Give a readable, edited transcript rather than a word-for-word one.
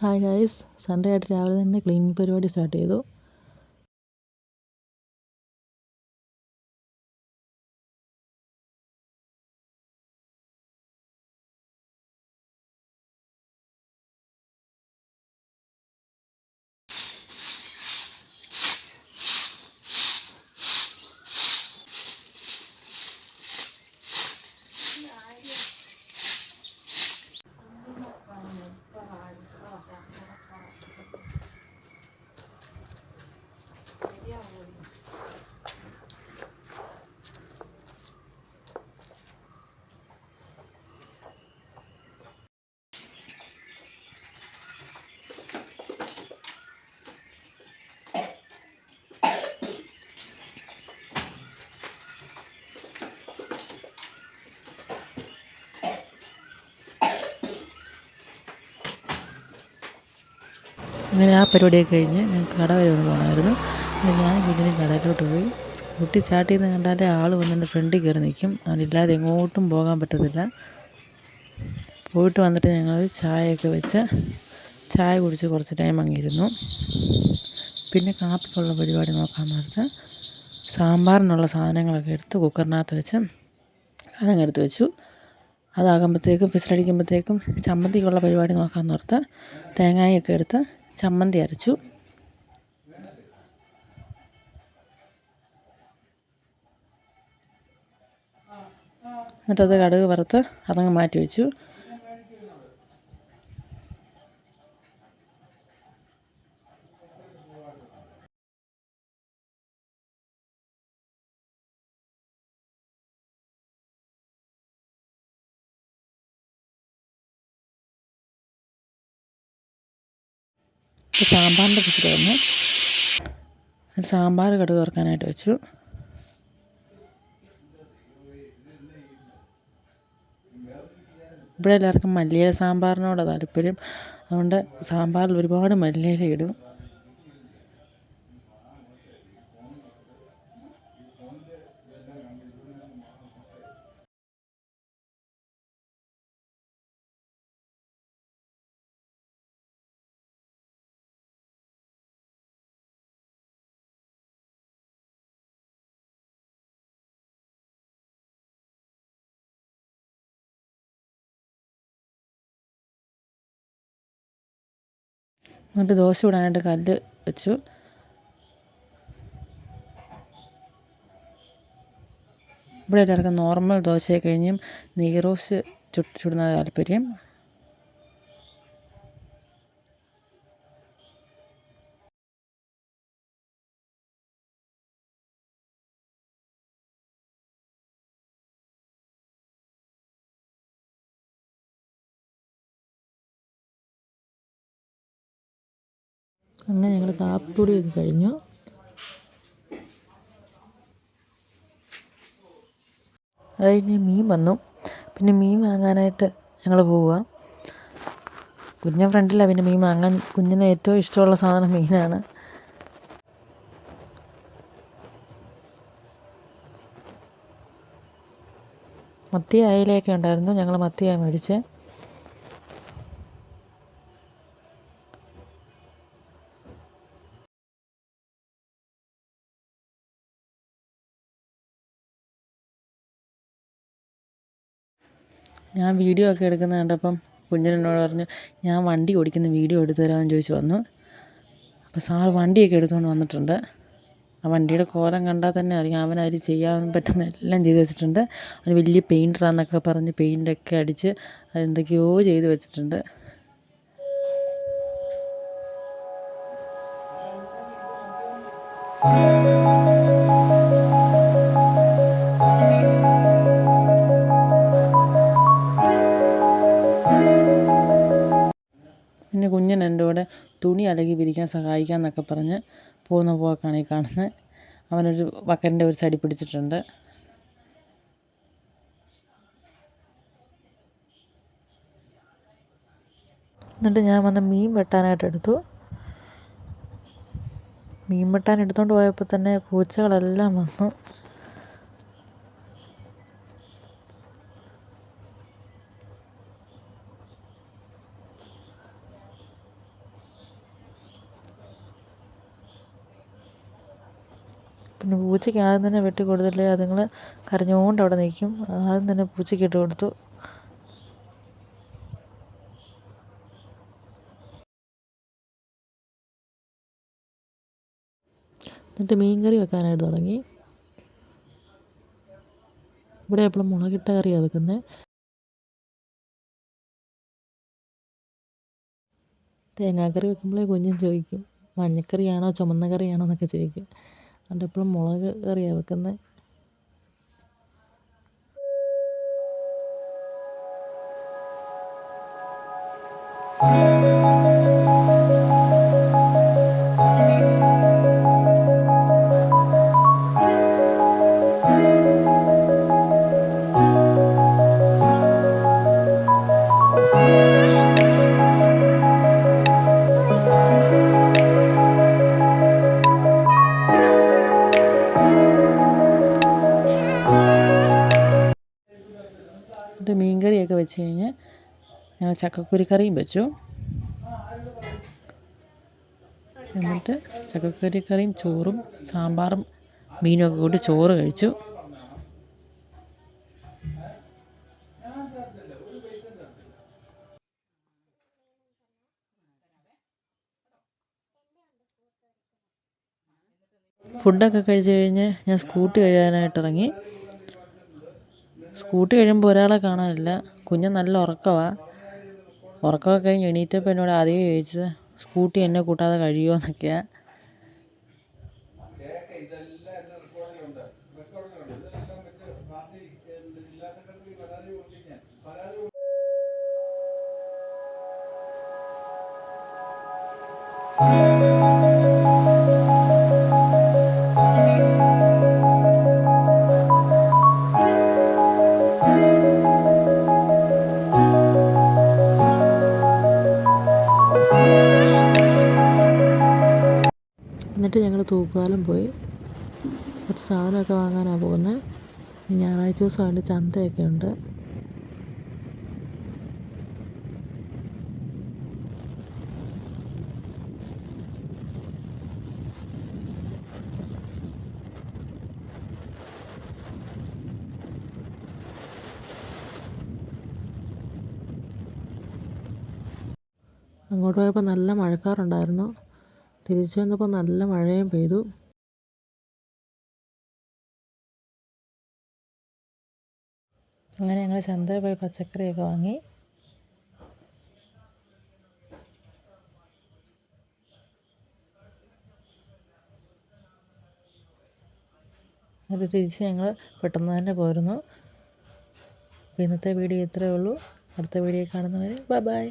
Hi guys, Sunday ആയിട്ട് രാവിലെ തന്നെ ക്ലീനിങ് പരിപാടി സ്റ്റാർട്ട് ചെയ്തു. അങ്ങനെ ആ പരിപാടിയൊക്കെ കഴിഞ്ഞ് ഞങ്ങൾക്ക് കട വരെ ഒന്ന് പോകണമായിരുന്നു. ഞാൻ കുഞ്ഞിനും കടയിലോട്ട് പോയി. കുട്ടി സ്റ്റാർട്ട് ചെയ്യുന്നത് കണ്ടാലേ ആൾ വന്ന് എൻ്റെ ഫ്രണ്ടിൽ കയറി നിൽക്കും. അവനില്ലാതെ എങ്ങോട്ടും പോകാൻ പറ്റത്തില്ല. പോയിട്ട് വന്നിട്ട് ഞങ്ങൾ ചായയൊക്കെ വെച്ച് ചായ കുടിച്ച് കുറച്ച് ടൈം അങ്ങിരുന്നു. പിന്നെ കാപ്പിക്കുള്ള പരിപാടി നോക്കാൻ നേരത്ത് സാമ്പാറിനുള്ള സാധനങ്ങളൊക്കെ എടുത്ത് കുക്കറിനകത്ത് വെച്ച് അതങ്ങ് എടുത്ത് വെച്ചു. അതാകുമ്പോഴത്തേക്കും വിസിലടിക്കുമ്പോഴത്തേക്കും ചമ്മന്തിക്കുള്ള പരിപാടി നോക്കാൻ നേരത്ത് തേങ്ങയൊക്കെ എടുത്ത് ചമ്മന്തി അരച്ചു. എന്നിട്ടത് കടുക് വറുത്ത് അതങ്ങ് മാറ്റി വെച്ചു. സാമ്പാറിൻ്റെ വിസിൽ വന്നു. സാമ്പാർ കടുക് വറുക്കാനായിട്ട് വെച്ചു. ഇവിടെ എല്ലാവർക്കും മല്ലിയില സാമ്പാറിനോടാണ് താല്പര്യം. അതുകൊണ്ട് സാമ്പാറിൽ ഒരുപാട് മല്ലിയില ഇടും. എന്നിട്ട് ദോശ ഇടാനായിട്ട് കല്ല് വെച്ചു. ഇവിടെ എല്ലാവർക്കും നോർമൽ ദോശയെ കഴിഞ്ഞും നെയ്യ് റോസ്റ്റ് ചുടുന്ന താല്പര്യം. അങ്ങനെ ഞങ്ങൾ കാപ്പിപ്പൊടിയൊക്കെ കഴിഞ്ഞു. അത് കഴിഞ്ഞ് മീൻ വന്നു. പിന്നെ മീൻ വാങ്ങാനായിട്ട് ഞങ്ങൾ പോവുക. കുഞ്ഞൻ ഫ്രണ്ടിലാണ് പിന്നെ മീൻ വാങ്ങാൻ. കുഞ്ഞിന് ഏറ്റവും ഇഷ്ടമുള്ള സാധനം മീനാണ്. മത്തി അയിലയൊക്കെ ഉണ്ടായിരുന്നു. ഞങ്ങൾ മത്തിയാണ് മേടിച്ചത്. ഞാൻ വീഡിയോ ഒക്കെ എടുക്കുന്നത് കണ്ടപ്പം കുഞ്ഞിനോട് പറഞ്ഞു, ഞാൻ വണ്ടി ഓടിക്കുന്ന വീഡിയോ എടുത്തു തരാമെന്ന് ചോദിച്ചു വന്നു. അപ്പോൾ സാറ് വണ്ടിയൊക്കെ എടുത്തുകൊണ്ട് വന്നിട്ടുണ്ട്. ആ വണ്ടിയുടെ കോലം കണ്ടാൽ തന്നെ അറിയാം അവനതിൽ ചെയ്യാൻ പറ്റുന്ന എല്ലാം ചെയ്ത് വെച്ചിട്ടുണ്ട്. അവന് വലിയ പെയിൻറ്ററാന്നൊക്കെ പറഞ്ഞ് പെയിൻ്റൊക്കെ അടിച്ച് അതെന്തൊക്കെയോ ചെയ്ത് വെച്ചിട്ടുണ്ട്. പിന്നെ കുഞ്ഞൻ എൻ്റെ കൂടെ തുണി അലക്കി വിരിക്കാൻ സഹായിക്കാമെന്നൊക്കെ പറഞ്ഞ് പോകുന്ന പോക്കാണ് ഈ കാണുന്നത്. അവനൊരു ബക്കറ്റിൻ്റെ ഒരു സൈഡിൽ പിടിച്ചിട്ടുണ്ട്. എന്നിട്ട് ഞാൻ വന്ന് മീൻ വെട്ടാനായിട്ട് എടുത്തു. മീൻ വെട്ടാൻ എടുത്തുകൊണ്ട് പോയപ്പോൾ തന്നെ പൂച്ചകളെല്ലാം വന്നു. പിന്നെ പൂച്ചയ്ക്ക് ആദ്യം തന്നെ വെട്ടി കൊടുത്തില്ലേ അതുങ്ങൾ കരഞ്ഞുകൊണ്ട് അവിടെ നിൽക്കും. ആദ്യം തന്നെ പൂച്ചയ്ക്ക് ഇട്ട് കൊടുത്തു. എന്നിട്ട് മീൻ കറി വെക്കാനായിട്ട് തുടങ്ങി. ഇവിടെ എപ്പോഴും മുളകിട്ട കറിയാണ് വെക്കുന്നത്. തേങ്ങാക്കറി വെക്കുമ്പോഴേ കുഞ്ഞും ചോദിക്കും മഞ്ഞക്കറിയാണോ ചുമന്ന കറിയാണോ എന്നൊക്കെ ചോദിക്കും. അതുകൊണ്ട് എപ്പോഴും മുളക് കറിയാണ് വെക്കുന്നത്. എന്നിട്ട് മീൻ കറിയൊക്കെ വെച്ച് കഴിഞ്ഞ് ഞങ്ങൾ ചക്കക്കുരുക്കറിയും വെച്ചു. എന്നിട്ട് ചക്കക്കുരുക്കറിയും ചോറും സാമ്പാറും മീനുമൊക്കെ കൂട്ടി ചോറ് കഴിച്ചു. ഫുഡൊക്കെ കഴിച്ച് കഴിഞ്ഞ് ഞാൻ സ്കൂട്ടി കഴുകാനായിട്ട് ഇറങ്ങി. സ്കൂട്ടി കഴിയുമ്പോൾ ഒരാളെ കാണാനില്ല. കുഞ്ഞ് നല്ല ഉറക്കമാണ്. ഉറക്കമൊക്കെ കഴിഞ്ഞ് എണീറ്റപ്പോൾ എന്നോട് ആദ്യമേ ചോദിച്ചത് സ്കൂട്ടി എന്നെ കൂട്ടാതെ കഴിയുമോ എന്നൊക്കെയാണ്. എന്നിട്ട് ഞങ്ങൾ തൂക്കുപാലം പോയി. കുറച്ച് സാധനമൊക്കെ വാങ്ങാനാണ് പോകുന്നത്. ഞായറാഴ്ച ദിവസമായിട്ട് ചന്തയൊക്കെ ഉണ്ട്. അങ്ങോട്ട് പോയപ്പോൾ നല്ല മഴക്കാറുണ്ടായിരുന്നു. തിരിച്ചു വന്നപ്പോൾ നല്ല മഴയും പെയ്തു. അങ്ങനെ ഞങ്ങൾ ചന്തയിൽ പോയി പച്ചക്കറിയൊക്കെ വാങ്ങി. എന്നിട്ട് തിരിച്ച് ഞങ്ങൾ പെട്ടെന്ന് തന്നെ പോരുന്നു. ഇന്നത്തെ വീഡിയോ ഇത്രയേ ഉള്ളൂ. അടുത്ത വീഡിയോ കാണുന്നവരെ ബൈ.